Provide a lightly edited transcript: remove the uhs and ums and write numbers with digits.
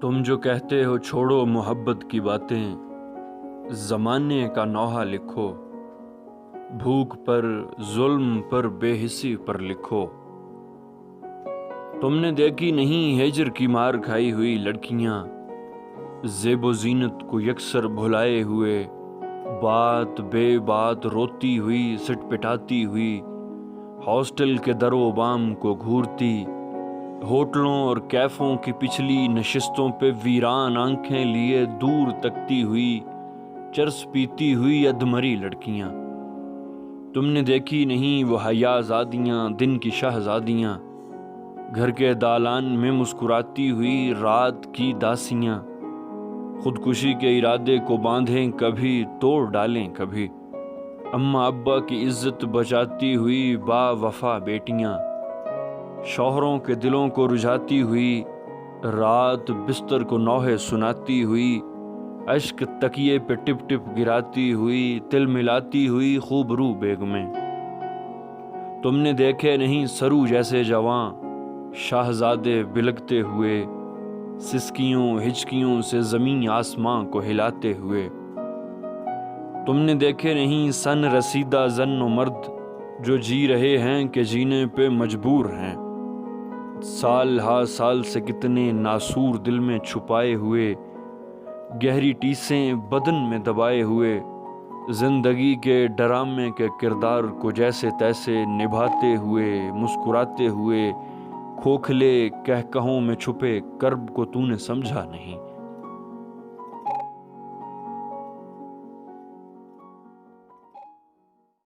تم جو کہتے ہو چھوڑو محبت کی باتیں، زمانے کا نوحہ لکھو، بھوک پر، ظلم پر، بے حسی پر لکھو۔ تم نے دیکھی نہیں ہجر کی مار کھائی ہوئی لڑکیاں، زیب و زینت کو یکسر بھلائے ہوئے، بات بے بات روتی ہوئی، سٹ پٹاتی ہوئی، ہاسٹل کے در و بام کو گھورتی، ہوٹلوں اور کیفوں کی پچھلی نشستوں پہ ویران آنکھیں لیے دور تکتی ہوئی، چرس پیتی ہوئی ادمری لڑکیاں۔ تم نے دیکھی نہیں وہ حیا زادیاں، دن کی شہزادیاں، گھر کے دالان میں مسکراتی ہوئی رات کی داسیاں، خودکشی کے ارادے کو باندھیں کبھی، توڑ ڈالیں کبھی، اماں ابا کی عزت بچاتی ہوئی با وفا بیٹیاں، شوہروں کے دلوں کو رجھاتی ہوئی، رات بستر کو نوحے سناتی ہوئی، اشک تکیے پہ ٹپ ٹپ گراتی ہوئی، تل ملاتی ہوئی خوبرو بیگمیں۔ تم نے دیکھے نہیں سرو جیسے جواں شاہزادے بلکتے ہوئے، سسکیوں ہچکیوں سے زمین آسماں کو ہلاتے ہوئے۔ تم نے دیکھے نہیں سن رسیدہ زن و مرد جو جی رہے ہیں کہ جینے پہ مجبور ہیں، سال ہا سال سے کتنے ناسور دل میں چھپائے ہوئے، گہری ٹیسیں بدن میں دبائے ہوئے، زندگی کے ڈرامے کے کردار کو جیسے تیسے نبھاتے ہوئے، مسکراتے ہوئے، کھوکھلے کہکہوں میں چھپے کرب کو تو نے سمجھا نہیں۔